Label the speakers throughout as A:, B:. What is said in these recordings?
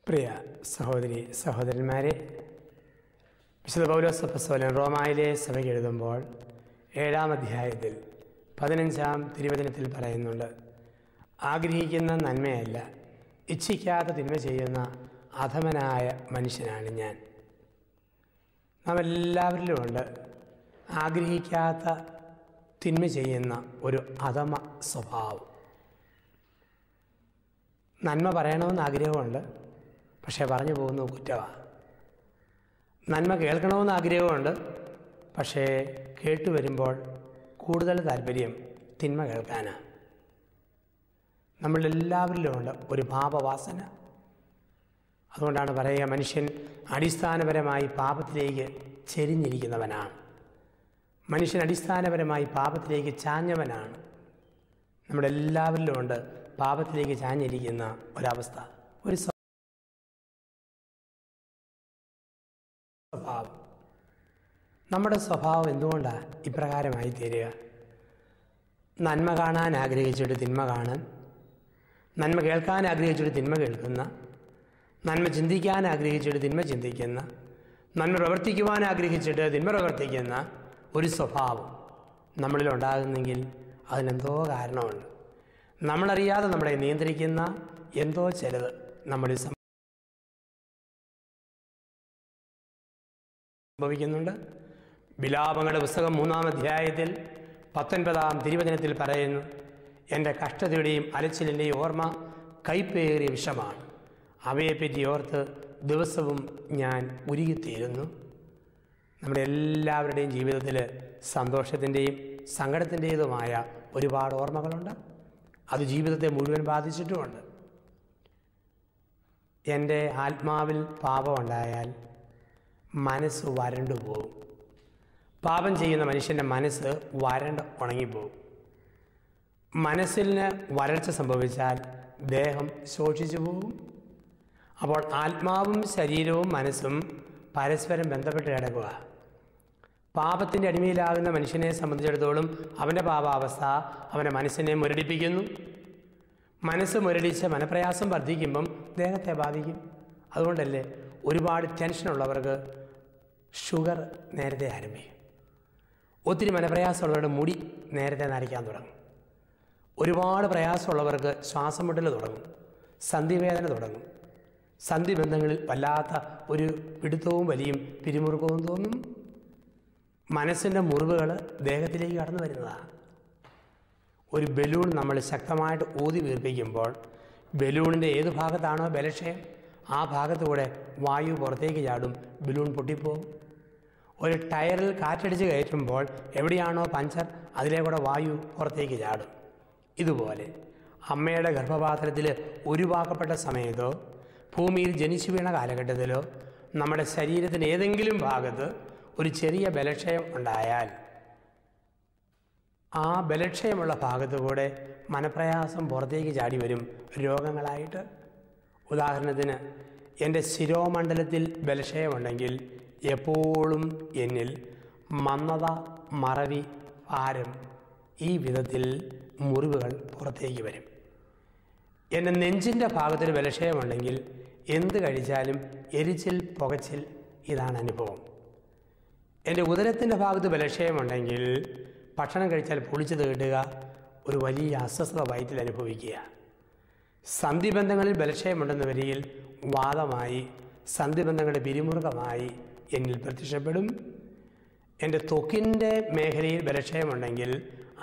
A: പ്രിയ സഹോദരി സഹോദരന്മാരെ, വിശുദ്ധ പൗലോസ് അപ്പോസ്തലൻ റോമായിലെ സഭയ്ക്ക് എഴുതുമ്പോൾ 7-ാം അധ്യായത്തിൽ 15-ാം തിരുവചനത്തിൽ പറയുന്നുണ്ട്, ആഗ്രഹിക്കുന്ന നന്മയല്ല ഇച്ഛിക്കാത്ത തിന്മ ചെയ്യുന്ന അധമനായ മനുഷ്യനാണ് ഞാൻ. നാം എല്ലാവരിലുമുണ്ട് ആഗ്രഹിക്കാത്ത തിന്മ ചെയ്യുന്ന ഒരു അധമ സ്വഭാവം. നന്മ പറയണമെന്ന് ആഗ്രഹമുണ്ട്, പക്ഷേ പറഞ്ഞു പോകുന്നത് കുറ്റമാണ്. നന്മ കേൾക്കണമെന്ന് ആഗ്രഹമുണ്ട്, പക്ഷേ കേട്ടു വരുമ്പോൾ കൂടുതൽ താല്പര്യം തിന്മ കേൾക്കാനാണ്. നമ്മളെല്ലാവരിലുമുണ്ട് ഒരു പാപവാസന. അതുകൊണ്ടാണ് പറയുക, മനുഷ്യൻ അടിസ്ഥാനപരമായി പാപത്തിലേക്ക് ചെരിഞ്ഞിരിക്കുന്നവനാണ്. മനുഷ്യൻ അടിസ്ഥാനപരമായി പാപത്തിലേക്ക് ചാഞ്ഞവനാണ്. നമ്മുടെ എല്ലാവരിലുമുണ്ട് പാപത്തിലേക്ക് ചാഞ്ഞിരിക്കുന്ന ഒരവസ്ഥ, ഒരു സ്വഭാവം. നമ്മുടെ സ്വഭാവം എന്തുകൊണ്ടാണ് ഇപ്രകാരമായി തീരുക? നന്മ കാണാൻ ആഗ്രഹിച്ചിട്ട് തിന്മ കാണാൻ, നന്മ കേൾക്കാൻ ആഗ്രഹിച്ചിട്ട് തിന്മ കേൾക്കുന്ന, നന്മ ചിന്തിക്കാൻ ആഗ്രഹിച്ചിട്ട് തിന്മ ചിന്തിക്കുന്ന, നന്മ പ്രവർത്തിക്കുവാൻ ആഗ്രഹിച്ചിട്ട് തിന്മ പ്രവർത്തിക്കുന്ന ഒരു സ്വഭാവം നമ്മളിലുണ്ടാകുന്നെങ്കിൽ അതിനെന്തോ കാരണമുണ്ട്. നമ്മളറിയാതെ നമ്മളെ നിയന്ത്രിക്കുന്ന എന്തോ ചിലത് നമ്മളിൽ സംഭവിക്കുന്നുണ്ട്. വിലാപങ്ങളുടെ പുസ്തകം 3-ാം അധ്യായത്തിൽ 19-ാം തിരുവചനത്തിൽ പറയുന്നു, എൻ്റെ കഷ്ടതയുടെയും അലച്ചിലിൻ്റെയും ഓർമ്മ കൈപ്പേറിയ വിഷമാണ്. അവയെപ്പറ്റി ഓർത്ത് ദിവസവും ഞാൻ ഉരുകിത്തീരുന്നു. നമ്മുടെ എല്ലാവരുടെയും ജീവിതത്തിൽ സന്തോഷത്തിൻ്റെയും സങ്കടത്തിൻ്റേതുമായ ഒരുപാട് ഓർമ്മകളുണ്ട്. അത് ജീവിതത്തെ മുഴുവൻ ബാധിച്ചിട്ടുമുണ്ട്. എൻ്റെ ആത്മാവിൽ പാപമുണ്ടായാൽ മനസ്സ് വരണ്ടു പോകും. പാപം ചെയ്യുന്ന മനുഷ്യൻ്റെ മനസ്സ് വരണ്ട് ഉണങ്ങിപ്പോകും. മനസ്സിന് വരൾച്ച സംഭവിച്ചാൽ ദേഹം ശോഷിച്ചു പോകും. അപ്പോൾ ആത്മാവും ശരീരവും മനസ്സും പരസ്പരം ബന്ധപ്പെട്ട് കിടക്കുക. പാപത്തിൻ്റെ അടിമയിലാകുന്ന മനുഷ്യനെ സംബന്ധിച്ചിടത്തോളം അവൻ്റെ പാപാവസ്ഥ അവൻ്റെ മനസ്സിനെ മുരടിപ്പിക്കുന്നു. മനസ്സ് മുരടിച്ച് മനപ്രയാസം വർദ്ധിക്കുമ്പം ദേഹത്തെ ബാധിക്കും. അതുകൊണ്ടല്ലേ ഒരുപാട് ടെൻഷനുള്ളവർക്ക് ഷുഗർ നേരത്തെ ആരംഭിക്കും. ഒത്തിരി മനപ്രയാസമുള്ളവരുടെ മുടി നേരത്തെ നരയ്ക്കാൻ തുടങ്ങും. ഒരുപാട് പ്രയാസമുള്ളവർക്ക് ശ്വാസം മുട്ടൽ തുടങ്ങും, സന്ധിവേദന തുടങ്ങും. സന്ധിബന്ധങ്ങളിൽ വല്ലാത്ത ഒരു പിടുത്തവും വലിയും പിരിമുറുക്കവും തോന്നും. മനസ്സിൻ്റെ മുറിവുകൾ ദേഹത്തിലേക്ക് കടന്നു വരുന്നതാണ്. ഒരു ബലൂൺ നമ്മൾ ശക്തമായിട്ട് ഊതി വീർപ്പിക്കുമ്പോൾ ബലൂണിൻ്റെ ഏത് ഭാഗത്താണോ ബലക്ഷയം ആ ഭാഗത്തൂടെ വായു പുറത്തേക്ക് ചാടും, ബലൂൺ പൊട്ടിപ്പോവും. ഒരു ടയറിൽ കാറ്റടിച്ച് കയറ്റുമ്പോൾ എവിടെയാണോ പഞ്ചർ അതിലേക്കൂടെ വായു പുറത്തേക്ക് ചാടും. ഇതുപോലെ അമ്മയുടെ ഗർഭപാത്രത്തിൽ ഉരുവാക്കപ്പെട്ട സമയത്തോ ഭൂമിയിൽ ജനിച്ചു വീണ കാലഘട്ടത്തിലോ നമ്മുടെ ശരീരത്തിന് ഏതെങ്കിലും ഭാഗത്ത് ഒരു ചെറിയ ബലക്ഷയം ഉണ്ടായാൽ ആ ബലക്ഷയമുള്ള ഭാഗത്തു കൂടെ മനപ്രയാസം പുറത്തേക്ക് ചാടി വരും രോഗങ്ങളായിട്ട്. ഉദാഹരണത്തിന്, എൻ്റെ ശിരോമണ്ഡലത്തിൽ ബലക്ഷയമുണ്ടെങ്കിൽ എപ്പോഴും എന്നിൽ മന്ദത, മറവി, ഭാരം, ഈ വിധത്തിൽ മുറിവുകൾ പുറത്തേക്ക് വരും. എൻ്റെ നെഞ്ചിൻ്റെ ഭാഗത്തൊരു ബലക്ഷയമുണ്ടെങ്കിൽ എന്ത് കഴിച്ചാലും എരിച്ചിൽ, പുകച്ചിൽ, ഇതാണ് അനുഭവം. എൻ്റെ ഉദരത്തിൻ്റെ ഭാഗത്ത് ബലക്ഷയമുണ്ടെങ്കിൽ ഭക്ഷണം കഴിച്ചാൽ പൊളിച്ചത് കിട്ടുക, ഒരു വലിയ അസ്വസ്ഥത വയറ്റിൽ അനുഭവിക്കുക. സന്ധിബന്ധങ്ങളിൽ ബലക്ഷയമുണ്ടെന്ന വരിയിൽ വാദമായി, സന്ധിബന്ധങ്ങളുടെ പിരിമുറുക്കമായി എന്നിൽ പ്രത്യക്ഷപ്പെടും. എൻ്റെ ത്വക്കിൻ്റെ മേഖലയിൽ ബലക്ഷയമുണ്ടെങ്കിൽ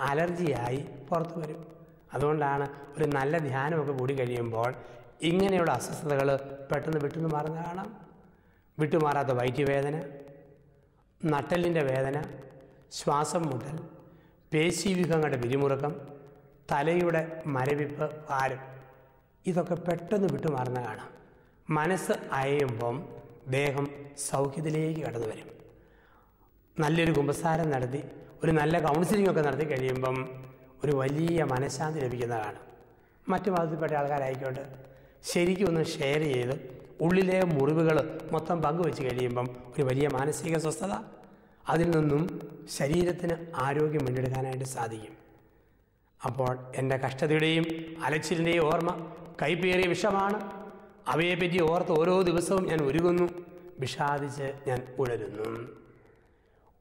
A: അലർജിയായി പുറത്തു വരും. അതുകൊണ്ടാണ് ഒരു നല്ല ധ്യാനമൊക്കെ കൂടി കഴിയുമ്പോൾ ഇങ്ങനെയുള്ള അസ്വസ്ഥതകൾ പെട്ടെന്ന് വിട്ടുമാറുന്ന കാണാം. വിട്ടുമാറാത്ത വയറ്റുവേദന, നട്ടലിൻ്റെ വേദന, ശ്വാസം മുട്ടൽ, പേശീവ്യൂഹങ്ങളുടെ പിരിമുറുക്കം, തലയുടെ മരവിപ്പ്, ഭാരം, ഇതൊക്കെ പെട്ടെന്ന് വിട്ടുമാറുന്ന കാണാം. മനസ്സ് അയയുമ്പം ദേഹം സൗഖ്യത്തിലേക്ക് കടന്നു വരും. നല്ലൊരു കുമ്പസാരം നടത്തി ഒരു നല്ല കൗൺസിലിംഗ് ഒക്കെ നടത്തി കഴിയുമ്പം ഒരു വലിയ മനഃശാന്തി ലഭിക്കുന്ന കാണാം. മറ്റു മതത്തിൽപ്പെട്ട ആൾക്കാരായിക്കോട്ടെ, ശരിക്കും ഒന്ന് ഷെയർ ചെയ്ത് ഉള്ളിലെ മുറിവുകൾ മൊത്തം പങ്കുവെച്ച് കഴിയുമ്പം ഒരു വലിയ മാനസിക സ്വസ്ഥത, അതിൽ നിന്നും ശരീരത്തിന് ആരോഗ്യം വീണ്ടെടുക്കാനായിട്ട് സാധിക്കും. അപ്പോൾ എൻ്റെ കഷ്ടതയുടെയും അലച്ചിലിൻ്റെയും ഓർമ്മ കൈപ്പേറിയ വിഷമാണ്. അവയെപ്പറ്റി ഓർത്ത് ഓരോ ദിവസവും ഞാൻ ഒരുങ്ങുന്നു, വിഷാദിച്ച് ഞാൻ ഉണരുന്നു.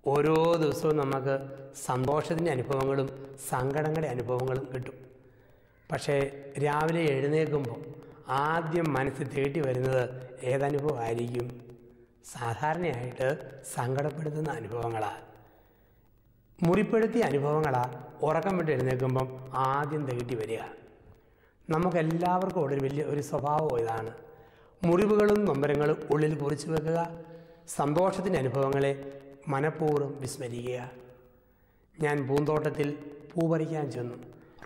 A: ഓരോ ദിവസവും നമുക്ക് സന്തോഷത്തിൻ്റെ അനുഭവങ്ങളും സങ്കടങ്ങളുടെ അനുഭവങ്ങളും കിട്ടും. പക്ഷേ രാവിലെ എഴുന്നേൽക്കുമ്പോൾ ആദ്യം മനസ്സിൽ തേടി വരുന്നത് ഏതനുഭവമായിരിക്കും? സാധാരണയായിട്ട് സങ്കടപ്പെടുത്തുന്ന അനുഭവങ്ങളാണ്, മുറിപ്പെടുത്തിയ അനുഭവങ്ങളാണ് ഉറക്കം വിട്ട് എഴുന്നേൽക്കുമ്പം ആദ്യം തേടി വരിക. നമുക്കെല്ലാവർക്കും ഒരു വലിയ സ്വഭാവം ഇതാണ്. മുറിവുകളും നൊമ്പരങ്ങളും ഉള്ളിൽ കുറിച്ച് വെക്കുക, സന്തോഷത്തിൻ്റെ അനുഭവങ്ങളെ മനഃപൂർവ്വം വിസ്മരിക്കുക. ഞാൻ പൂന്തോട്ടത്തിൽ പൂ പറിക്കാൻ ചെന്നു.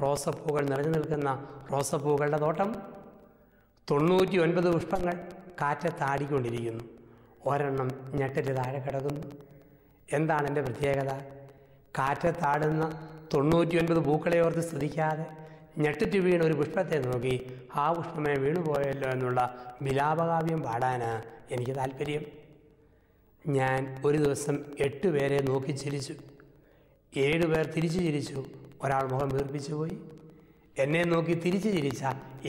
A: റോസപ്പൂകൾ നിറഞ്ഞു നിൽക്കുന്ന റോസപ്പൂക്കളുടെ തോട്ടം. 99 പുഷ്പങ്ങൾ കാറ്റത്താടിക്കൊണ്ടിരിക്കുന്നു. ഒരെണ്ണം ഞെട്ടിട്ട് താഴെ കിടക്കുന്നു. എന്താണ് എൻ്റെ പ്രത്യേകത? കാറ്റത്താടുന്ന 99 പൂക്കളെ ഓർത്ത് സ്തുതിക്കാതെ ഞെട്ടിട്ട് വീണ ഒരു പുഷ്പത്തെ നോക്കി ആ പുഷ്പമേ വീണുപോയല്ലോ എന്നുള്ള വിലാപകാവ്യം പാടാനാണ് എനിക്ക് താല്പര്യം. ഞാൻ ഒരു ദിവസം 8 പേരെ നോക്കി ചിരിച്ചു. 7 പേർ തിരിച്ചു ചിരിച്ചു, ഒരാൾ മുഖം വീർപ്പിച്ചു പോയി. എന്നെ നോക്കി തിരിച്ചു ചിരിച്ച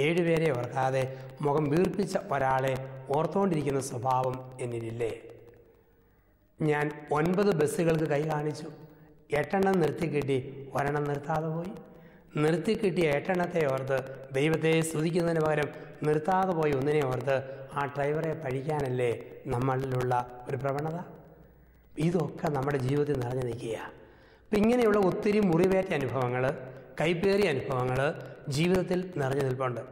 A: 7 പേരെ ഓർക്കാതെ മുഖം വീർപ്പിച്ച ഒരാളെ ഓർത്തുകൊണ്ടിരിക്കുന്ന സ്വഭാവം എന്നിലില്ലേ? ഞാൻ 9 ബസ്സുകൾക്ക് കൈ കാണിച്ചു. 8 എണ്ണം നിർത്തിക്കിട്ടി, ഒരെണ്ണം നിർത്താതെ പോയി. നിർത്തിക്കിട്ടിയ 8 എണ്ണത്തെ ഓർത്ത് ദൈവത്തെ സ്തുതിക്കുന്നതിന് പകരം നിർത്താതെ പോയി ഒന്നിനെ ഓർത്ത് ആ ഡ്രൈവറെ പഴിക്കാനല്ലേ നമ്മളിലുള്ള ഒരു പ്രവണത? ഇതൊക്കെ നമ്മുടെ ജീവിതത്തിൽ നിറഞ്ഞു നിൽക്കുക. അപ്പം ഇങ്ങനെയുള്ള ഒത്തിരി മുറിവേറ്റ അനുഭവങ്ങൾ, കൈപ്പേറിയ അനുഭവങ്ങൾ ജീവിതത്തിൽ നിറഞ്ഞു നിൽപ്പുണ്ട്.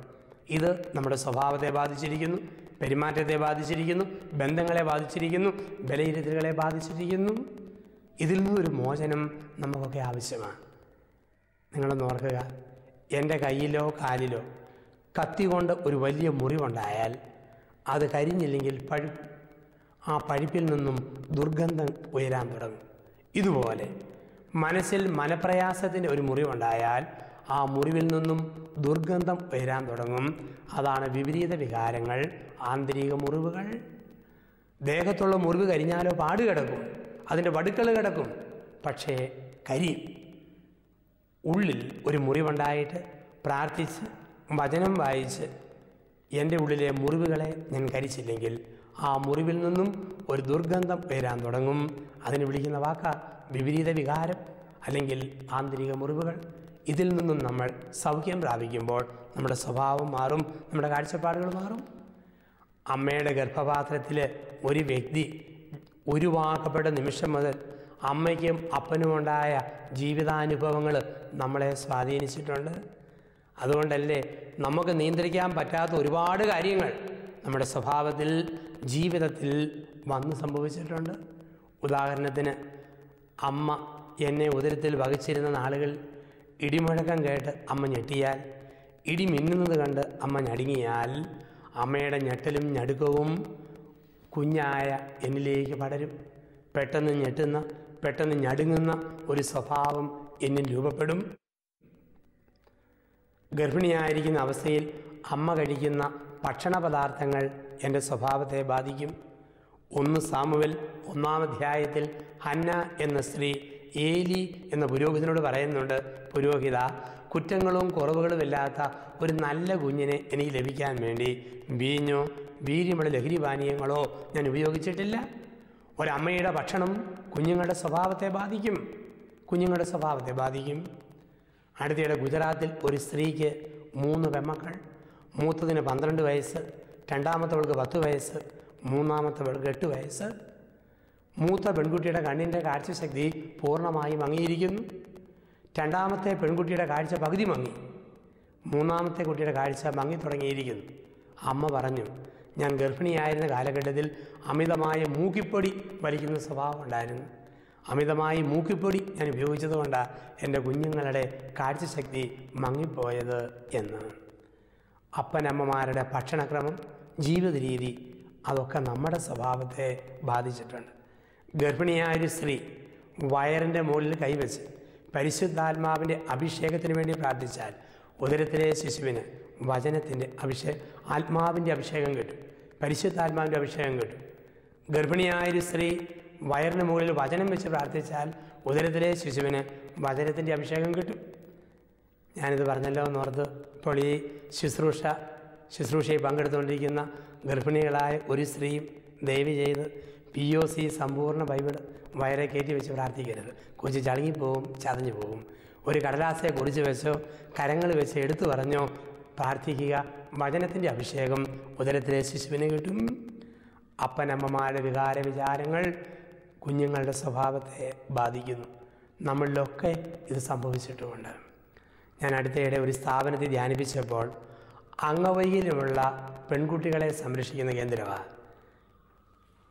A: ഇത് നമ്മുടെ സ്വഭാവത്തെ ബാധിച്ചിരിക്കുന്നു, പെരുമാറ്റത്തെ ബാധിച്ചിരിക്കുന്നു, ബന്ധങ്ങളെ ബാധിച്ചിരിക്കുന്നു, വിലയിരുത്തലുകളെ ബാധിച്ചിരിക്കുന്നു. ഇതിൽ നിന്നൊരു മോചനം നമുക്കൊക്കെ ആവശ്യമാണ്. നിങ്ങളൊന്ന് ഓർക്കുക, എൻ്റെ കയ്യിലോ കാലിലോ കത്തി കൊണ്ട് ഒരു വലിയ മുറിവുണ്ടായാൽ അത് കരിഞ്ഞില്ലെങ്കിൽ പഴുപ്പ്, ആ പഴുപ്പിൽ നിന്നും ദുർഗന്ധം ഉയരാൻ തുടങ്ങും. ഇതുപോലെ മനസ്സിൽ മനപ്രയാസത്തിൻ്റെ ഒരു മുറിവുണ്ടായാൽ ആ മുറിവിൽ നിന്നും ദുർഗന്ധം ഉയരാൻ തുടങ്ങും. അതാണ് വിപരീത വികാരങ്ങൾ, ആന്തരിക മുറിവുകൾ. ദേഹത്തുള്ള മുറിവ് കരിഞ്ഞാലോ പാട് കിടക്കും, അതിൻ്റെ വടുക്കൾ കിടക്കും, പക്ഷേ കരിയും. ഉള്ളിൽ ഒരു മുറിവുണ്ടായിട്ട് പ്രാർത്ഥിച്ച് വചനം വായിച്ച് എൻ്റെ ഉള്ളിലെ മുറിവുകളെ ഞാൻ കരിച്ചില്ലെങ്കിൽ ആ മുറിവിൽ നിന്നും ഒരു ദുർഗന്ധം ഉയരാൻ തുടങ്ങും. അതിന് വിളിക്കുന്ന വാക്ക വിപരീത വികാരം അല്ലെങ്കിൽ ആന്തരിക മുറിവുകൾ. ഇതിൽ നിന്നും നമ്മൾ സൗഖ്യം പ്രാപിക്കുമ്പോൾ നമ്മുടെ സ്വഭാവം മാറും, നമ്മുടെ കാഴ്ചപ്പാടുകൾ മാറും. അമ്മയുടെ ഗർഭപാത്രത്തിൽ ഒരു വ്യക്തി ഉരുവാക്കപ്പെട്ട നിമിഷം മുതൽ അമ്മയ്ക്കും അപ്പനുമുണ്ടായ ജീവിതാനുഭവങ്ങൾ നമ്മളെ സ്വാധീനിച്ചിട്ടുണ്ട്. അതുകൊണ്ടല്ലേ നമുക്ക് നിയന്ത്രിക്കാൻ പറ്റാത്ത ഒരുപാട് കാര്യങ്ങൾ നമ്മുടെ സ്വഭാവത്തിൽ, ജീവിതത്തിൽ വന്ന് സംഭവിച്ചിട്ടുണ്ട്. ഉദാഹരണത്തിന്, അമ്മ എന്നെ ഉദരത്തിൽ വഹിച്ചിരുന്ന നാളുകൾ ഇടിമുഴക്കം കേട്ട് അമ്മ ഞെട്ടിയാൽ, ഇടി മിന്നുന്നത് കണ്ട് അമ്മ ഞടുങ്ങിയാൽ, അമ്മയുടെ ഞെട്ടലും ഞടുക്കവും കുഞ്ഞായ എന്നിലേക്ക് പടരും. പെട്ടെന്ന് ഞെട്ടുന്ന, പെട്ടെന്ന് ഞടുങ്ങുന്ന ഒരു സ്വഭാവം എന്നിൽ രൂപപ്പെടും. ഗർഭിണിയായിരിക്കുന്ന അവസ്ഥയിൽ അമ്മ കഴിക്കുന്ന ഭക്ഷണ പദാർത്ഥങ്ങൾ എൻ്റെ സ്വഭാവത്തെ ബാധിക്കും. 1 സാമുവേൽ 1-ാം അധ്യായത്തിൽ ഹന്ന എന്ന സ്ത്രീ ഏലി എന്ന പുരോഹിതനോട് പറയുന്നുണ്ട്, പുരോഹിത, കുറ്റങ്ങളും കുറവുകളും ഇല്ലാത്ത ഒരു നല്ല കുഞ്ഞിനെ എനിക്ക് ലഭിക്കാൻ വേണ്ടി വീഞ്ഞോ വീര്യമുള്ള ലഹരി പാനീയങ്ങളോ ഞാൻ ഉപയോഗിച്ചിട്ടില്ല. ഒരമ്മയുടെ ഭക്ഷണം കുഞ്ഞുങ്ങളുടെ സ്വഭാവത്തെ ബാധിക്കും, കുഞ്ഞുങ്ങളുടെ സ്വഭാവത്തെ ബാധിക്കും. അടുത്തിടെ ഗുജറാത്തിൽ ഒരു സ്ത്രീക്ക് 3 പെൺമക്കൾ. മൂത്തതിന് 12 വയസ്സ്, രണ്ടാമത്തവൾക്ക് 10 വയസ്സ്, മൂന്നാമത്തവൾക്ക് 8 വയസ്സ്. മൂത്ത പെൺകുട്ടിയുടെ കണ്ണിൻ്റെ കാഴ്ചശക്തി പൂർണ്ണമായും മങ്ങിയിരിക്കുന്നു. രണ്ടാമത്തെ പെൺകുട്ടിയുടെ കാഴ്ച പകുതി മങ്ങി. മൂന്നാമത്തെ കുട്ടിയുടെ കാഴ്ച മങ്ങി തുടങ്ങിയിരിക്കുന്നു. അമ്മ പറഞ്ഞു, ഞാൻ ഗർഭിണിയായിരുന്ന കാലഘട്ടത്തിൽ അമിതമായ മൂക്കിപ്പൊടി വലിക്കുന്ന സ്വഭാവം ഉണ്ടായിരുന്നു. അമിതമായി മൂക്കിപ്പൊടി ഞാൻ ഉപയോഗിച്ചതുകൊണ്ടാണ് എൻ്റെ കുഞ്ഞുങ്ങളുടെ കാഴ്ചശക്തി മങ്ങിപ്പോയത് എന്ന്. അപ്പനമ്മമാരുടെ ഭക്ഷണക്രമം, ജീവിത രീതി, അതൊക്കെ നമ്മുടെ സ്വഭാവത്തെ ബാധിച്ചിട്ടുണ്ട്. ഗർഭിണിയായൊരു സ്ത്രീ വയറിൻ്റെ മുകളിൽ കൈവച്ച് പരിശുദ്ധാത്മാവിൻ്റെ അഭിഷേകത്തിന് വേണ്ടി പ്രാർത്ഥിച്ചാൽ ഉദരത്തിലെ ശിശുവിന് വചനത്തിൻ്റെ ആത്മാവിൻ്റെ അഭിഷേകം കിട്ടും, പരിശുദ്ധാത്മാവിൻ്റെ അഭിഷേകം കിട്ടും. ഗർഭിണിയായൊരു സ്ത്രീ വയറിന് മുകളിൽ വചനം വെച്ച് പ്രാർത്ഥിച്ചാൽ ഉദരത്തിലെ ശിശുവിന് വചനത്തിൻ്റെ അഭിഷേകം കിട്ടും. ഞാനിത് പറഞ്ഞല്ലോ എന്നോർത്ത് ഇപ്പോൾ ഈ ശുശ്രൂഷ ശുശ്രൂഷയിൽ പങ്കെടുത്തുകൊണ്ടിരിക്കുന്ന ഗർഭിണികളായ ഒരു സ്ത്രീയും ദയവ് ചെയ്ത് POC സമ്പൂർണ്ണ ബൈബിൾ വയറെ കയറ്റി വെച്ച് പ്രാർത്ഥിക്കരുത്. കൊച്ചു ചളുങ്ങിപ്പോവും, ചതഞ്ഞു പോകും. ഒരു കടലാസയെ കുറിച്ച് വെച്ചോ കരങ്ങൾ വെച്ച് എടുത്തു പറഞ്ഞോ പ്രാർത്ഥിക്കുക. വചനത്തിൻ്റെ അഭിഷേകം ഉദരത്തിലെ ശിശുവിന് കിട്ടും. അപ്പനമ്മമാരുടെ വികാര വിചാരങ്ങൾ കുഞ്ഞുങ്ങളുടെ സ്വഭാവത്തെ ബാധിക്കുന്നു. നമ്മളിലൊക്കെ ഇത് സംഭവിച്ചിട്ടുമുണ്ട്. ഞാൻ അടുത്തയിടെ ഒരു സ്ഥാപനത്തിൽ ധ്യാനിപ്പിച്ചപ്പോൾ അംഗവൈകല്യമുള്ള പെൺകുട്ടികളെ സംരക്ഷിക്കുന്ന കേന്ദ്രമാണ്.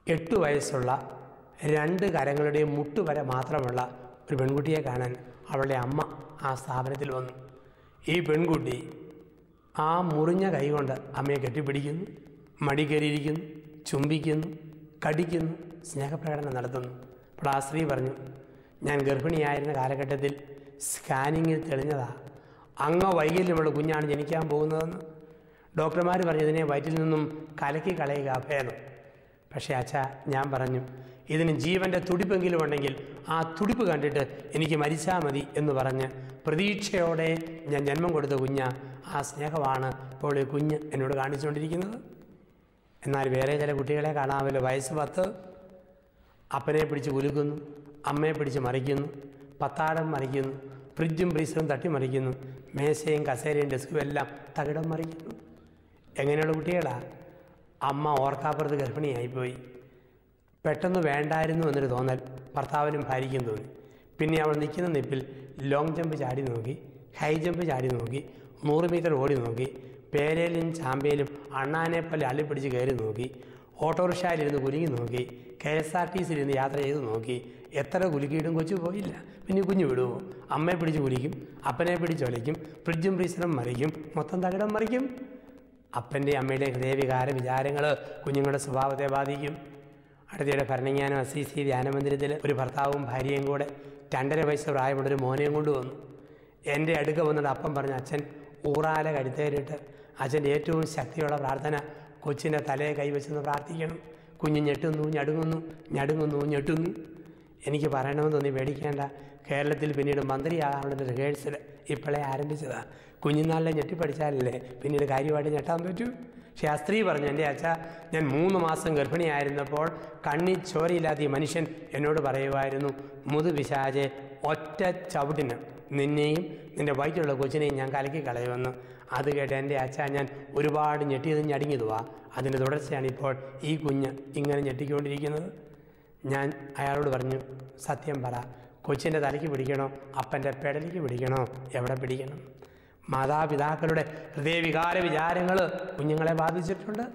A: 8 വയസ്സുള്ള 2 കരങ്ങളുടെയും മുട്ടുവരെ മാത്രമുള്ള ഒരു പെൺകുട്ടിയെ കാണാൻ അവളുടെ അമ്മ ആ സ്ഥാപനത്തിൽ വന്നു. ഈ പെൺകുട്ടി ആ മുറിഞ്ഞ കൈ കൊണ്ട് അമ്മയെ കെട്ടിപ്പിടിക്കുന്നു, മടിക്കേറിയിരിക്കുന്നു, ചുംബിക്കുന്നു, കടിക്കുന്നു, സ്നേഹപ്രകടനം നടത്തുന്നു. അപ്പോൾ ആ സ്ത്രീ പറഞ്ഞു, ഞാൻ ഗർഭിണിയായിരുന്ന കാലഘട്ടത്തിൽ സ്കാനിങ്ങിൽ തെളിഞ്ഞതാണ് അംഗവൈകല്യമുള്ള കുഞ്ഞാണ് ജനിക്കാൻ പോകുന്നതെന്ന്. ഡോക്ടർമാർ പറഞ്ഞു ഇതിനെ വയറ്റിൽ നിന്നും കലക്കി കളയുക ഭേദം. പക്ഷേ അച്ഛാ, ഞാൻ പറഞ്ഞു ഇതിന് ജീവൻ്റെ തുടിപ്പെങ്കിലും ഉണ്ടെങ്കിൽ ആ തുടിപ്പ് കണ്ടിട്ട് എനിക്ക് മരിച്ചാൽ മതി എന്ന് പറഞ്ഞ് പ്രതീക്ഷയോടെ ഞാൻ ജന്മം കൊടുത്ത കുഞ്ഞ്. ആ സ്നേഹമാണ് ഇപ്പോൾ ഈ കുഞ്ഞ് എന്നോട് കാണിച്ചുകൊണ്ടിരിക്കുന്നത്. എന്നാൽ വേറെ ചില കുട്ടികളെ കാണാമല്ലോ, വയസ്സ് 10, അപ്പനെ പിടിച്ച് കുലുക്കുന്നു, അമ്മയെ പിടിച്ച് മറിക്കുന്നു, പത്താടം മറിക്കുന്നു, ഫ്രിഡ്ജും ഫ്രീസറും തട്ടിമറിക്കുന്നു, മേശയും കസേരയും ഡെസ്കും എല്ലാം തകിടം മറിക്കുന്നു. എങ്ങനെയുള്ള കുട്ടികളാണ്? അമ്മ ഓർക്കാപ്പുറത്ത് ഗർഭിണിയായിപ്പോയി. പെട്ടെന്ന് വേണ്ടായിരുന്നു എന്നൊരു തോന്നൽ ഭർത്താവിനും ഭാര്യയ്ക്കും തോന്നി. പിന്നെ അവൾ നിൽക്കുന്ന നിപ്പിൽ ലോങ് ജമ്പ് ചാടി നോക്കി, ഹൈ ജമ്പ് ചാടി നോക്കി, 100 മീറ്റർ ഓടി നോക്കി, പേരയിലും ചാമ്പയിലും അണ്ണാനെ പോലെ അള്ളിപ്പിടിച്ച് കയറി നോക്കി, ഓട്ടോറിക്ഷയിലിരുന്ന് കുലുങ്ങി നോക്കി, KSRTCയിലിരുന്ന് യാത്ര ചെയ്ത് നോക്കി. എത്ര കുലുക്കിയിട്ടും കൊച്ചു പോയില്ല. പിന്നെ കുഞ്ഞു വിടുമോ? അമ്മയെ പിടിച്ച് കുലിക്കും, അപ്പനെ പിടിച്ചൊലയ്ക്കും, ഫ്രിഡ്ജും ഫ്രീസറും മറിക്കും, മൊത്തം തകിടം മറിക്കും. അപ്പൻ്റെ അമ്മയുടെ ഹൃദയവികാര വിചാരങ്ങൾ കുഞ്ഞുങ്ങളുടെ സ്വഭാവത്തെ ബാധിക്കും. അടുത്തിടെ ഭരണങ്ങാനം അസീസി ധ്യാനമന്ദിരത്തിൽ ഒരു ഭർത്താവും ഭാര്യയും കൂടെ 2.5 വയസ്സ് പ്രായമുള്ളൊരു മോനെയും കൊണ്ടുവന്നു. എൻ്റെ അടുക്ക വന്നിട്ട് അപ്പം പറഞ്ഞു, അച്ഛൻ ഊറാല കഴുത്തേറിട്ട് അച്ഛൻ്റെ ഏറ്റവും ശക്തിയുള്ള പ്രാർത്ഥന കൊച്ചിൻ്റെ തലയെ കൈവച്ചെന്ന് പ്രാർത്ഥിക്കണം. കുഞ്ഞ് ഞെട്ടുന്നു, ഞടുങ്ങുന്നു, ഞടുങ്ങുന്നു, ഞെട്ടുന്നു. എനിക്ക് പറയണമെന്ന് തോന്നി, പേടിക്കേണ്ട. കേരളത്തിൽ പിന്നീട് മന്ത്രിയാകാനുള്ള റിഹേഴ്സൽ ഇപ്പോഴേ ആരംഭിച്ചതാണ്. കുഞ്ഞുനാളിലെ ഞെട്ടിപ്പടിച്ചാലല്ലേ പിന്നീട് കാര്യമായിട്ട് ഞെട്ടാൻ പറ്റൂ. പക്ഷേ ആ സ്ത്രീ പറഞ്ഞു, എൻ്റെ അച്ഛ, ഞാൻ 3 മാസം ഗർഭിണിയായിരുന്നപ്പോൾ കണ്ണി ചോരയില്ലാത്ത ഈ മനുഷ്യൻ എന്നോട് പറയുമായിരുന്നു, മുതുപിശാചെ, ഒറ്റ ചവിട്ടിന് നിന്നെയും നിൻ്റെ വയറ്റിലുള്ള കൊച്ചിനെയും ഞാൻ കലക്കി കളയുമെന്ന്. അത് കേട്ട് എൻ്റെ അച്ഛ ഞാൻ ഒരുപാട് ഞെട്ടിയതും ഞടുങ്ങിയതുവാ. അതിൻ്റെ തുടർച്ചയാണ് ഇപ്പോൾ ഈ കുഞ്ഞ് ഇങ്ങനെ ഞെട്ടിക്കൊണ്ടിരിക്കുന്നത്. ഞാൻ അയാളോട് പറഞ്ഞു, സത്യം പറ, കൊച്ചിൻ്റെ തലയ്ക്ക് പിടിക്കണോ അപ്പൻ്റെ പെടലിക്ക് പിടിക്കണോ, എവിടെ പിടിക്കണം? മാതാപിതാക്കളുടെ ഹൃദയവികാര വിചാരങ്ങൾ കുഞ്ഞുങ്ങളെ ബാധിച്ചിട്ടുണ്ട്.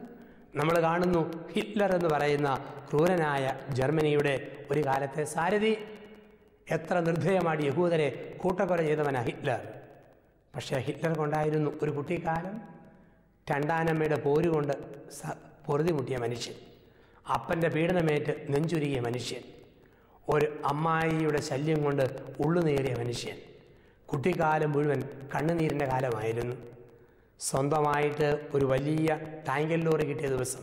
A: നമ്മൾ കാണുന്നു ഹിറ്റ്ലർ എന്ന് പറയുന്ന ക്രൂരനായ ജർമ്മനിയുടെ ഒരു കാലത്തെ സാരഥി. എത്ര നിർദ്ധയമായി യഹൂദരെ കൂട്ടക്കൊല ചെയ്തവനാ ഹിറ്റ്ലർ. പക്ഷേ ഹിറ്റ്ലർ കൊണ്ടായിരുന്നു ഒരു കുട്ടിക്കാലം. 2ാനമ്മയുടെ പോരുകൊണ്ട് പൊറുതി മുട്ടിയ മനുഷ്യൻ, അപ്പൻ്റെ പീഡനമേറ്റ് നെഞ്ചുരുകിയ മനുഷ്യൻ, ഒരു അമ്മായിയുടെ ശല്യം കൊണ്ട് ഉള്ളുനേറിയ മനുഷ്യൻ. കുട്ടിക്കാലം മുഴുവൻ കണ്ണുനീരിൻ്റെ കാലമായിരുന്നു. സ്വന്തമായിട്ട് ഒരു വലിയ ടാങ്കർ ലോറി കിട്ടിയ ദിവസം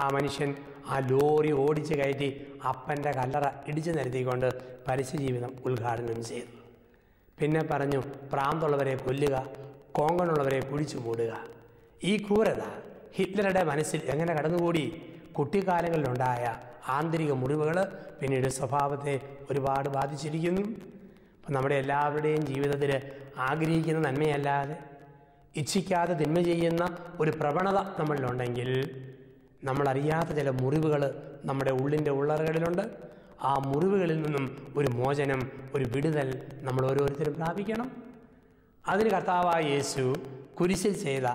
A: ആ മനുഷ്യൻ ആ ലോറി ഓടിച്ച് കയറ്റി അപ്പൻ്റെ കല്ലറ ഇടിച്ചു നിരത്തിക്കൊണ്ട് പരസ്യജീവിതം ഉദ്ഘാടനം ചെയ്തു. പിന്നെ പറഞ്ഞു, പ്രാന്തുള്ളവരെ കൊല്ലുക, കോങ്കണുള്ളവരെ കുഴിച്ചു മൂടുക. ഈ ക്രൂരത ഹിറ്റ്ലറുടെ മനസ്സിൽ എങ്ങനെ കടന്നുകൂടി? കുട്ടിക്കാലങ്ങളിലുണ്ടായ ആന്തരിക മുറിവുകൾ പിന്നീട് സ്വഭാവത്തെ ഒരുപാട് ബാധിച്ചിരിക്കുന്നു. അപ്പം നമ്മുടെ എല്ലാവരുടെയും ജീവിതത്തിൽ ആഗ്രഹിക്കുന്ന നന്മയല്ലാതെ ഇച്ഛിക്കാതെ തിന്മ ചെയ്യുന്ന ഒരു പ്രവണത നമ്മളിലുണ്ടെങ്കിൽ നമ്മളറിയാത്ത ചില മുറിവുകൾ നമ്മുടെ ഉള്ളിൻ്റെ ഉള്ളറകളിലുണ്ട്. ആ മുറിവുകളിൽ നിന്നും ഒരു മോചനം, ഒരു വിടുതൽ നമ്മൾ ഓരോരുത്തരും പ്രാപിക്കണം. അതിന് കർത്താവായ യേശു കുരിശിൽ ചെയ്ത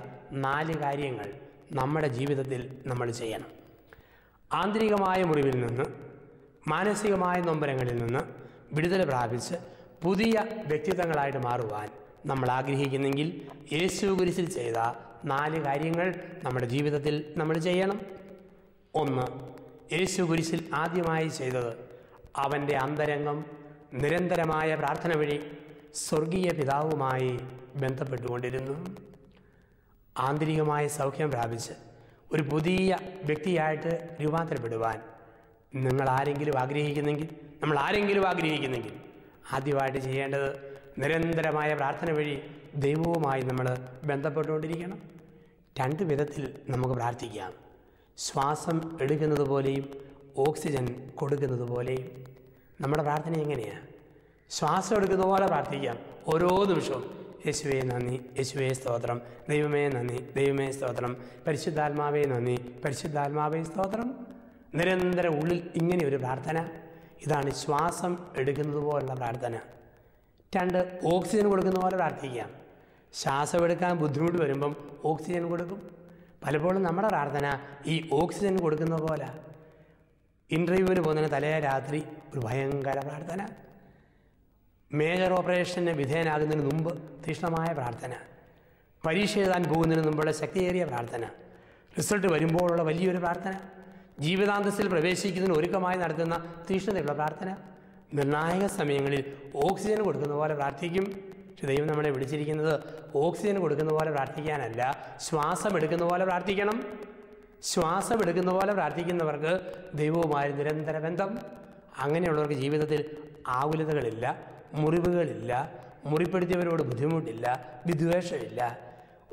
A: 4 കാര്യങ്ങൾ നമ്മുടെ ജീവിതത്തിൽ നമ്മൾ ചെയ്യണം. ആന്തരികമായ മുറിവിൽ നിന്ന്, മാനസികമായ നൊമ്പരങ്ങളിൽ നിന്ന് വിടുതൽ പ്രാപിച്ച് പുതിയ വ്യക്തിത്വങ്ങളായിട്ട് മാറുവാൻ നമ്മൾ ആഗ്രഹിക്കുന്നെങ്കിൽ യേശു കുരിശിൽ ചെയ്ത 4 കാര്യങ്ങൾ നമ്മുടെ ജീവിതത്തിൽ നമ്മൾ ചെയ്യണം. 1, യേശു കുരിശിൽ ആദ്യമായി ചെയ്തത് അവൻ്റെ അന്തരംഗം നിരന്തരമായ പ്രാർത്ഥന വഴി സ്വർഗീയ പിതാവുമായി ബന്ധപ്പെട്ടുകൊണ്ടിരുന്നു. ആന്തരികമായ സൗഖ്യം പ്രാപിച്ച് ഒരു പുതിയ വ്യക്തിയായിട്ട് രൂപാന്തരപ്പെടുവാൻ നമ്മൾ ആരെങ്കിലും ആഗ്രഹിക്കുന്നെങ്കിൽ ആദ്യമായിട്ട് ചെയ്യേണ്ടത് നിരന്തരമായ പ്രാർത്ഥന വഴി ദൈവവുമായി നമ്മൾ ബന്ധപ്പെട്ടുകൊണ്ടിരിക്കണം. രണ്ട് വിധത്തിൽ നമുക്ക് പ്രാർത്ഥിക്കാം. ശ്വാസം എടുക്കുന്നത് പോലെയും ഓക്സിജൻ കൊടുക്കുന്നത് പോലെയും. നമ്മുടെ പ്രാർത്ഥന എങ്ങനെയാണ്? ശ്വാസം എടുക്കുന്ന പോലെ പ്രാർത്ഥിക്കാം. ഓരോ നിമിഷവും യേശുവേ നന്ദി, യേശുവേ സ്തോത്രം, ദൈവമേ നന്ദി, ദൈവമേ സ്തോത്രം, പരിശുദ്ധാത്മാവേ നന്ദി, പരിശുദ്ധാത്മാവേ സ്തോത്രം. നിരന്തരം ഉള്ളിൽ ഇങ്ങനെ ഒരു പ്രാർത്ഥന. ഇതാണ് ശ്വാസം എടുക്കുന്നത് പോലുള്ള പ്രാർത്ഥന. രണ്ട്, ഓക്സിജൻ കൊടുക്കുന്ന പോലെ പ്രാർത്ഥിക്കാം. ശ്വാസം എടുക്കാൻ ബുദ്ധിമുട്ട് വരുമ്പം ഓക്സിജൻ കൊടുക്കും. പലപ്പോഴും നമ്മുടെ പ്രാർത്ഥന ഈ ഓക്സിജൻ കൊടുക്കുന്ന പോലെ. ഇൻ്റർവ്യൂവിന് പോകുന്നതിന് തലേ രാത്രി ഒരു ഭയങ്കര പ്രാർത്ഥന. മേജർ ഓപ്പറേഷന് വിധേയനാകുന്നതിന് മുമ്പ് തീക്ഷ്ണമായ പ്രാർത്ഥന. പരീക്ഷ എഴുതാൻ പോകുന്നതിന് മുമ്പുള്ള ശക്തിയേറിയ പ്രാർത്ഥന. റിസൾട്ട് വരുമ്പോഴുള്ള വലിയൊരു പ്രാർത്ഥന. ജീവിതാന്തസ്സിൽ പ്രവേശിക്കുന്നതിന് ഒരുക്കമായി നടത്തുന്ന തീക്ഷ്ണതയുള്ള പ്രാർത്ഥന. നിർണായക സമയങ്ങളിൽ ഓക്സിജൻ കൊടുക്കുന്ന പോലെ പ്രാർത്ഥിക്കും. പക്ഷെ ദൈവം നമ്മളെ വിളിച്ചിരിക്കുന്നത് ഓക്സിജൻ കൊടുക്കുന്ന പോലെ പ്രാർത്ഥിക്കാനല്ല, ശ്വാസം എടുക്കുന്ന പോലെ പ്രാർത്ഥിക്കണം. ശ്വാസം എടുക്കുന്ന പോലെ പ്രാർത്ഥിക്കുന്നവർക്ക് ദൈവവുമായി നിരന്തര ബന്ധം. അങ്ങനെയുള്ളവർക്ക് ജീവിതത്തിൽ ആകുലതകളില്ല, മുറിവുകളില്ല, മുറിപ്പെടുത്തിയവരോട് ബുദ്ധിമുട്ടില്ല, വിദ്വേഷമില്ല.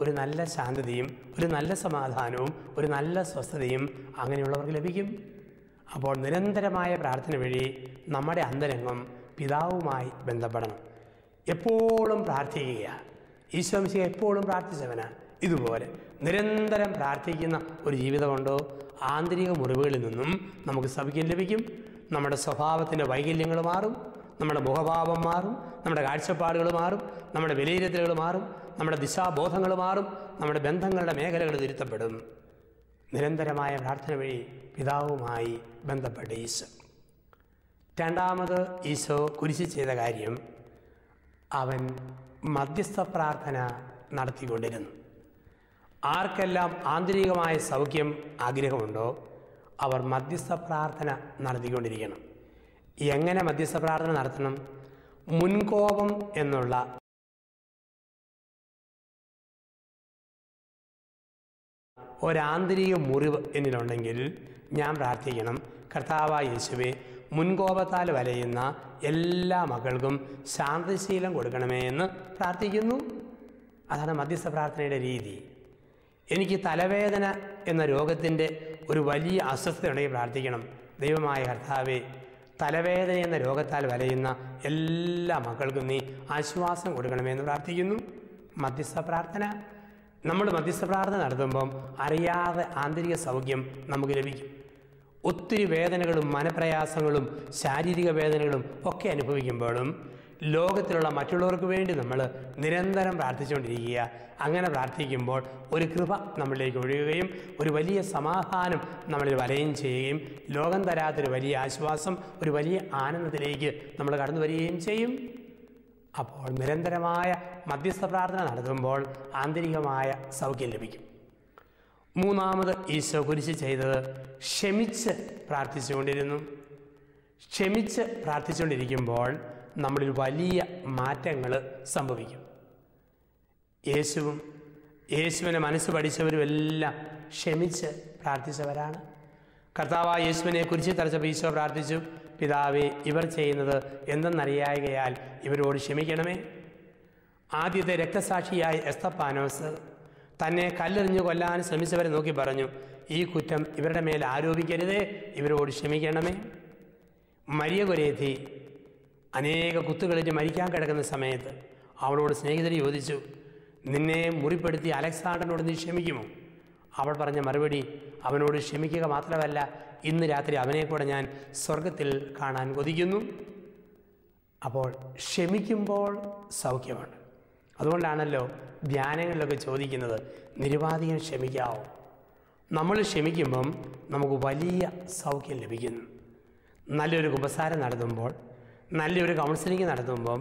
A: ഒരു നല്ല ശാന്തതയും ഒരു നല്ല സമാധാനവും ഒരു നല്ല സ്വസ്ഥതയും അങ്ങനെയുള്ളവർക്ക് ലഭിക്കും. അപ്പോൾ നിരന്തരമായ പ്രാർത്ഥന വഴി നമ്മുടെ അന്തരംഗം പിതാവുമായി ബന്ധപ്പെടണം. എപ്പോഴും പ്രാർത്ഥിക്കുക. ഈശോ മിശിഹ എപ്പോഴും പ്രാർത്ഥിച്ചവനാണ്. ഇതുപോലെ നിരന്തരം പ്രാർത്ഥിക്കുന്ന ഒരു ജീവിതമുണ്ടോ, ആന്തരിക മുറിവുകളിൽ നിന്നും നമുക്ക് സൗഖ്യം ലഭിക്കും. നമ്മുടെ സ്വഭാവത്തിൻ്റെ വൈകല്യങ്ങൾ മാറും, നമ്മുടെ മുഖഭാവം മാറും, നമ്മുടെ കാഴ്ചപ്പാടുകൾ മാറും, നമ്മുടെ വിലയിരുത്തലുകൾ മാറും, നമ്മുടെ ദിശാബോധങ്ങൾ മാറും, നമ്മുടെ ബന്ധങ്ങളുടെ മേഖലകൾ തിരുത്തപ്പെടും. നിരന്തരമായ പ്രാർത്ഥന വഴി പിതാവുമായി ബന്ധപ്പെട്ട ഈശോ. രണ്ടാമത് ഈശോ കുരിശിൽ ചെയ്ത കാര്യം, അവൻ മധ്യസ്ഥ പ്രാർത്ഥന നടത്തിക്കൊണ്ടിരുന്നു. ആർക്കെല്ലാം ആന്തരികമായ സൗഖ്യം ആഗ്രഹമുണ്ടോ അവർ മധ്യസ്ഥ പ്രാർത്ഥന നടത്തിക്കൊണ്ടിരിക്കണം. എങ്ങനെ മധ്യസ്ഥ പ്രാർത്ഥന നടത്തണം? മുൻകോപം എന്നുള്ള ഒരാന്തരിക മുറിവ് എന്നിലുണ്ടെങ്കിൽ ഞാൻ പ്രാർത്ഥിക്കണം, കർത്താവായ യേശുവേ, മുൻകോപത്താൽ വലയുന്ന എല്ലാ മക്കൾക്കും ശാന്തശീലം കൊടുക്കണമേ എന്ന് പ്രാർത്ഥിക്കുന്നു. അതാണ് മധ്യസ്ഥ പ്രാർത്ഥനയുടെ രീതി. എനിക്ക് തലവേദന എന്ന രോഗത്തിൻ്റെ ഒരു വലിയ അസ്വസ്ഥതയുണ്ടെങ്കിൽ പ്രാർത്ഥിക്കണം, ദൈവമായ കർത്താവേ, തലവേദന എന്ന രോഗത്താൽ വലയുന്ന എല്ലാ മക്കൾക്കും നീ ആശ്വാസം കൊടുക്കണമെന്ന് പ്രാർത്ഥിക്കുന്നു. മധ്യസ്ഥ പ്രാർത്ഥന. നമ്മൾ മധ്യസ്ഥ പ്രാർത്ഥന നടത്തുമ്പം അറിയാതെ ആന്തരിക സൗഖ്യം നമുക്ക് ലഭിക്കും. ഒത്തിരി വേദനകളും മനപ്രയാസങ്ങളും ശാരീരിക വേദനകളും ഒക്കെ അനുഭവിക്കുമ്പോഴും ലോകത്തിലുള്ള മറ്റുള്ളവർക്ക് വേണ്ടി നമ്മൾ നിരന്തരം പ്രാർത്ഥിച്ചുകൊണ്ടിരിക്കുക. അങ്ങനെ പ്രാർത്ഥിക്കുമ്പോൾ ഒരു കൃപ നമ്മളിലേക്ക് ഒഴുകുകയും ഒരു വലിയ സമാധാനം നമ്മളിൽ വലയം ചെയ്യുകയും ലോകം തരാത്തൊരു വലിയ ആശ്വാസം, ഒരു വലിയ ആനന്ദത്തിലേക്ക് നമ്മൾ കടന്നു വരികയും ചെയ്യും. അപ്പോൾ നിരന്തരമായ മധ്യസ്ഥ പ്രാർത്ഥന നടത്തുമ്പോൾ ആന്തരികമായ സൗഖ്യം ലഭിക്കും. മൂന്നാമത് ഈശോ കുരിശിൽ ചെയ്തത് ക്ഷമിച്ച് പ്രാർത്ഥിച്ചുകൊണ്ടിരുന്നു. ക്ഷമിച്ച് പ്രാർത്ഥിച്ചുകൊണ്ടിരിക്കുമ്പോൾ നമ്മളിൽ വലിയ മാറ്റങ്ങൾ സംഭവിക്കും. യേശുവിനെ മനസ്സ് പഠിച്ചവരും എല്ലാം ക്ഷമിച്ച് പ്രാർത്ഥിച്ചവരാണ്. കർത്താവായ യേശുവിനെ കുരിശിൽ തറച്ചപ്പോൾ ഈശോ പ്രാർത്ഥിച്ചു, പിതാവേ, ഇവർ ചെയ്യുന്നത് എന്തെന്നറിയായകയാൽ ഇവരോട് ക്ഷമിക്കണമേ. ആദ്യത്തെ രക്തസാക്ഷിയായ എസ്തപ്പാനോസ് തന്നെ കല്ലെറിഞ്ഞു കൊല്ലാൻ ശ്രമിച്ചവരെ നോക്കി പറഞ്ഞു, ഈ കുറ്റം ഇവരുടെ മേൽ ആരോപിക്കരുതേ, ഇവരോട് ക്ഷമിക്കണമേ. മരിയ കൊരേത്തി അനേക കുത്തുകളിട്ട് മരിക്കാൻ കിടക്കുന്ന സമയത്ത് അവളോട് സ്നേഹിതർ ചോദിച്ചു, നിന്നെ മുറിപ്പെടുത്തി അലക്സാണ്ടറിനോട് നീ ക്ഷമിക്കുമോ? അവൾ പറഞ്ഞ മറുപടി, അവനോട് ക്ഷമിക്കുക മാത്രമല്ല, ഇന്ന് രാത്രി അവനെ കൂടെ ഞാൻ സ്വർഗത്തിൽ കാണാൻ കൊതിക്കുന്നു. അപ്പോൾ ക്ഷമിക്കുമ്പോൾ സൗഖ്യമാണ്. അതുകൊണ്ടാണല്ലോ ധ്യാനങ്ങളിലൊക്കെ ചോദിക്കുന്നത്, നിരുപാധികം ക്ഷമിക്കാവോ? നമ്മൾ ക്ഷമിക്കുമ്പം നമുക്ക് വലിയ സൗഖ്യം ലഭിക്കുന്നു. നല്ലൊരു കുമ്പസാരം നടത്തുമ്പോൾ, നല്ലൊരു കൗൺസിലിംഗ് നടത്തുമ്പം,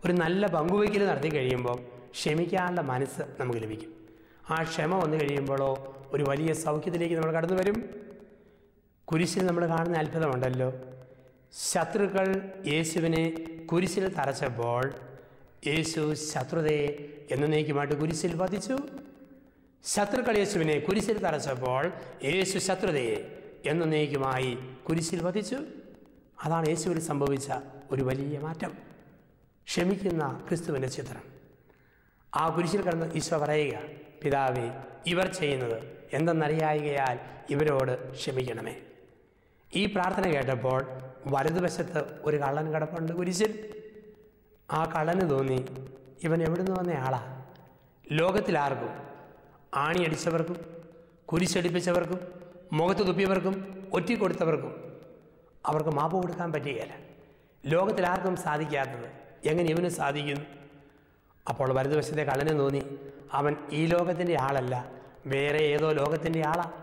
A: ഒരു നല്ല പങ്കുവയ്ക്കൽ നടത്തി കഴിയുമ്പോൾ ക്ഷമിക്കാനുള്ള മനസ്സ് നമുക്ക് ലഭിക്കും. ആ ക്ഷമ വന്നു കഴിയുമ്പോഴോ ഒരു വലിയ സൗഖ്യത്തിലേക്ക് നമ്മൾ കടന്നു വരും. കുരിശിൽ നമ്മൾ കാണുന്ന അത്ഭുതമുണ്ടല്ലോ. ശത്രുക്കൾ യേശുവിനെ കുരിശിൽ തറച്ചപ്പോൾ യേശു ശത്രുതയെ എന്നേക്കുമായിട്ട് കുരിശിൽ വധിച്ചു. ശത്രുക്കൾ യേശുവിനെ കുരിശിൽ തറച്ചപ്പോൾ യേശു ശത്രുതയെ എന്നേക്കുമായി കുരിശിൽ വധിച്ചു. അതാണ് യേശുവിൽ സംഭവിച്ച ഒരു വലിയ മാറ്റം. ക്ഷമിക്കുന്ന ക്രിസ്തുവിൻ്റെ ചിത്രം. ആ കുരിശിൽ കിടന്ന് ഈശോ പറയുക, പിതാവേ, ഇവർ ചെയ്യുന്നത് എന്തെന്നറിയായികയാൽ ഇവരോട് ക്ഷമിക്കണമേ. ഈ പ്രാർത്ഥന കേട്ടപ്പോൾ വലതുവശത്ത് ഒരു കള്ളൻ കിടപ്പുണ്ട് കുരിശിൽ. ആ കള്ളന് തോന്നി, ഇവൻ എവിടുന്ന് വന്ന ആളാ? ലോകത്തിലാർക്കും, ആണിയടിച്ചവർക്കും കുരിശടിപ്പിച്ചവർക്കും മുഖത്ത് തുപ്പിയവർക്കും ഒറ്റിക്കൊടുത്തവർക്കും അവർക്ക് മാപ്പ് കൊടുക്കാൻ പറ്റുകയില്ല. ലോകത്തിലാർക്കും സാധിക്കാത്തത് എങ്ങനെ ഇവന് സാധിക്കുന്നു? അപ്പോൾ വലതുവശത്തെ കള്ളന് തോന്നി, അവൻ ഈ ലോകത്തിൻ്റെ ആളല്ല, വേറെ ഏതോ ലോകത്തിൻ്റെ ആളാണ്.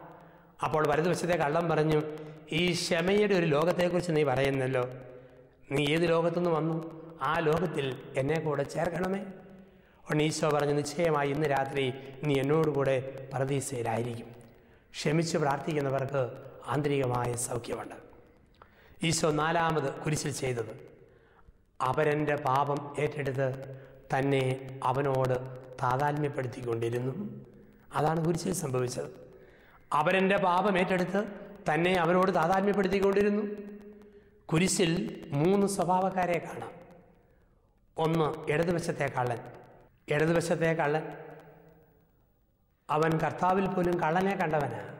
A: അപ്പോൾ വലതുവശത്തെ കള്ളൻ പറഞ്ഞു, ഈ ക്ഷമയുടെ ഒരു ലോകത്തെക്കുറിച്ച് നീ പറയുന്നല്ലോ, നീ ഏത് ലോകത്തുനിന്ന് വന്നു? ആ ലോകത്തിൽ എന്നെ കൂടെ ചേർക്കണമേ. ഉടനെ ഈശോ പറഞ്ഞു, നിശ്ചയമായി ഇന്ന് രാത്രി നീ എന്നോടുകൂടെ പറുദീസയിലായിരിക്കും. ക്ഷമിച്ച് പ്രാർത്ഥിക്കുന്നവർക്ക് ആന്തരികമായ സൗഖ്യമുണ്ട്. ഈശോ നാലാമത് കുരിശിൽ ചെയ്തത് അപരൻ്റെ പാപം ഏറ്റെടുത്ത് തന്നെ അവനോട് താതാത്മ്യപ്പെടുത്തിക്കൊണ്ടിരുന്നു. അതാണ് കുരിശിൽ സംഭവിച്ചത്. അപരൻ്റെ പാപം ഏറ്റെടുത്ത് തന്നെ അവനോട് താതാത്മ്യപ്പെടുത്തിക്കൊണ്ടിരുന്നു. കുരിശിൽ 3 സ്വഭാവക്കാരെ കാണാം. ഒന്ന്, ഇടതുവശത്തെ കള്ളൻ. ഇടതുവശത്തെ കള്ളൻ അവൻ കർത്താവിൽ പോലും കള്ളനെ കണ്ടവനാണ്.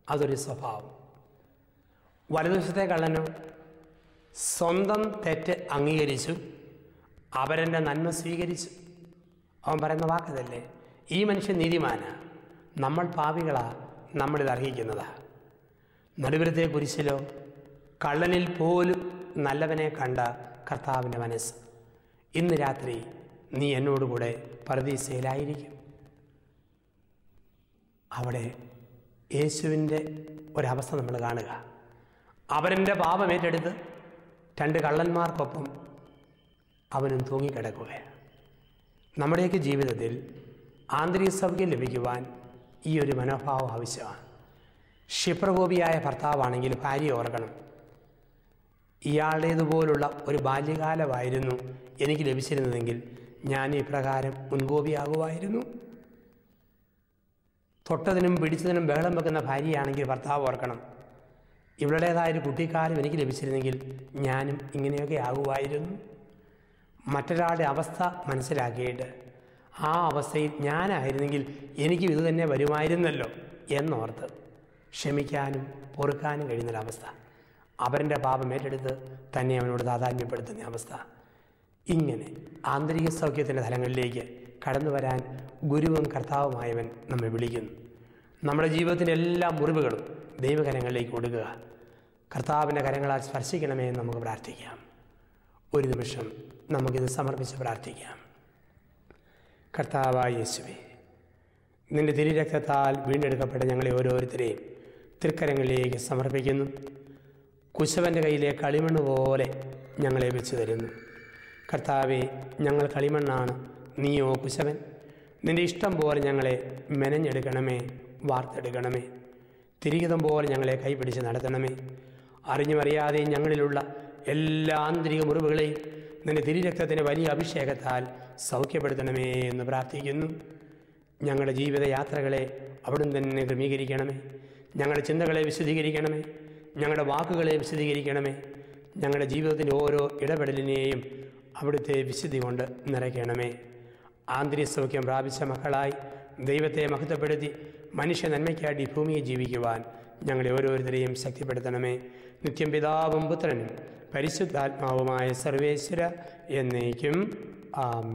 A: അതൊരു സ്വഭാവം. വലതുവശത്തെ കള്ളനോ സ്വന്തം തെറ്റ് അംഗീകരിച്ചു, അവരൻ്റെ നന്മ സ്വീകരിച്ചു. അവൻ പറയുന്ന വാക്കതല്ലേ, ഈ മനുഷ്യൻ നീതിമാനാ, നമ്മൾ പാപികളാ, നമ്മളിത് അർഹിക്കുന്നതാ. നടുവിലത്തെ കുരിശിലോ കള്ളനിൽ പോലും നല്ലവനെ കണ്ട കർത്താവിൻ്റെ മനസ്സ്, ഇന്ന് രാത്രി നീ എന്നോടുകൂടെ പറുദീസയിലായിരിക്കും. അവിടെ യേശുവിൻ്റെ ഒരവസ്ഥ നമ്മൾ കാണുക. അവരൻ്റെ പാപം ഏറ്റെടുത്ത് 2 കള്ളന്മാർക്കൊപ്പം അവനും തൂങ്ങിക്കിടക്കുകയാണ്. നമ്മുടെയൊക്കെ ജീവിതത്തിൽ ആന്തരിക സൗഖ്യം ലഭിക്കുവാൻ ഈ ഒരു മനോഭാവം ആവശ്യമാണ്. ക്ഷിപ്രകോപിയായ ഭർത്താവാണെങ്കിൽ ഭാര്യ ഓർക്കണം, ഇയാളുടേതുപോലുള്ള ഒരു ബാല്യകാലമായിരുന്നു എനിക്ക് ലഭിച്ചിരുന്നതെങ്കിൽ ഞാൻ ഇപ്രകാരം മുൻകോപിയാകുമായിരുന്നു. തൊട്ടതിനും പിടിച്ചതിനും ബഹളം വെക്കുന്ന ഭാര്യയാണെങ്കിൽ ഭർത്താവ് ഓർക്കണം, ഇവളുടേതായൊരു കുട്ടിക്കാലം എനിക്ക് ലഭിച്ചിരുന്നെങ്കിൽ ഞാനും ഇങ്ങനെയൊക്കെ ആകുമായിരുന്നു. മറ്റൊരാളുടെ അവസ്ഥ മനസ്സിലാക്കിയിട്ട് ആ അവസ്ഥയിൽ ഞാനായിരുന്നെങ്കിൽ എനിക്കും ഇത് തന്നെ വരുമായിരുന്നല്ലോ എന്നോർത്ത് ക്ഷമിക്കാനും പൊറുക്കാനും കഴിയുന്നൊരവസ്ഥ, അവരുടെ പാപം ഏറ്റെടുത്ത് തന്നെ അവനോട് താതാത്മ്യപ്പെടുത്തുന്ന അവസ്ഥ. ഇങ്ങനെ ആന്തരിക സൗഖ്യത്തിൻ്റെ തലങ്ങളിലേക്ക് കടന്നു വരാൻ ഗുരുവും കർത്താവുമായവൻ നമ്മെ വിളിക്കുന്നു. നമ്മുടെ ജീവിതത്തിൻ്റെ എല്ലാ മുറിവുകളും ദൈവകരങ്ങളിലേക്ക് കൊടുക്കുക. കർത്താവിൻ്റെ കരങ്ങളാൽ സ്പർശിക്കണമേ എന്ന് നമുക്ക് പ്രാർത്ഥിക്കാം. ഒരു നിമിഷം നമുക്കിത് സമർപ്പിച്ച് പ്രാർത്ഥിക്കാം. കർത്താവായ യേശുവേ, നിൻ്റെ തിരുരക്തത്താൽ വീണ്ടെടുക്കപ്പെട്ട ഞങ്ങളെ ഓരോരുത്തരെയും തൃക്കരങ്ങളിലേക്ക് സമർപ്പിക്കുന്നു. കുശവൻ്റെ കയ്യിലെ കളിമണ്ണ് പോലെ ഞങ്ങളെ വെച്ച് തരുന്നു. കർത്താവേ, ഞങ്ങൾ കളിമണ്ണാണ്, നീയോ കുശവൻ. നിൻ്റെ ഇഷ്ടം പോലെ ഞങ്ങളെ മെനഞ്ഞെടുക്കണമേ, വാർത്തെടുക്കണമേ. തിരികിതം പോലെ ഞങ്ങളെ കൈപിടിച്ച് നടത്തണമേ. അറിഞ്ഞും അറിയാതെയും ഞങ്ങളിലുള്ള എല്ലാ ആന്തരിക മുറിവുകളെയും നിൻ്റെ തിരുരക്തത്തിൻ്റെ വലിയ അഭിഷേകത്താൽ സൗഖ്യപ്പെടുത്തണമേ എന്ന് പ്രാർത്ഥിക്കുന്നു. ഞങ്ങളുടെ ജീവിതയാത്രകളെ അവിടുന്ന് തന്നെ ക്രമീകരിക്കണമേ. ഞങ്ങളുടെ ചിന്തകളെ വിശദീകരിക്കണമേ. ഞങ്ങളുടെ വാക്കുകളെ വിശദീകരിക്കണമേ. ഞങ്ങളുടെ ജീവിതത്തിൻ്റെ ഓരോ ഇടപെടലിനെയും അവിടുത്തെ വിശുദ്ധി കൊണ്ട് നിറയ്ക്കണമേ. ആന്തരിക സൗഖ്യം പ്രാപിച്ച മക്കളായി ദൈവത്തെ മഹത്വപ്പെടുത്തി മനുഷ്യ നന്മയ്ക്കായിട്ട് ഈ ഭൂമിയെ ജീവിക്കുവാൻ ഞങ്ങളെ ഓരോരുത്തരെയും ശക്തിപ്പെടുത്തണമേ. നിത്യം പിതാവും പുത്രനും പരിശുദ്ധാത്മാവുമായ സർവേശ്വര എന്നേക്കും ആമേൻ.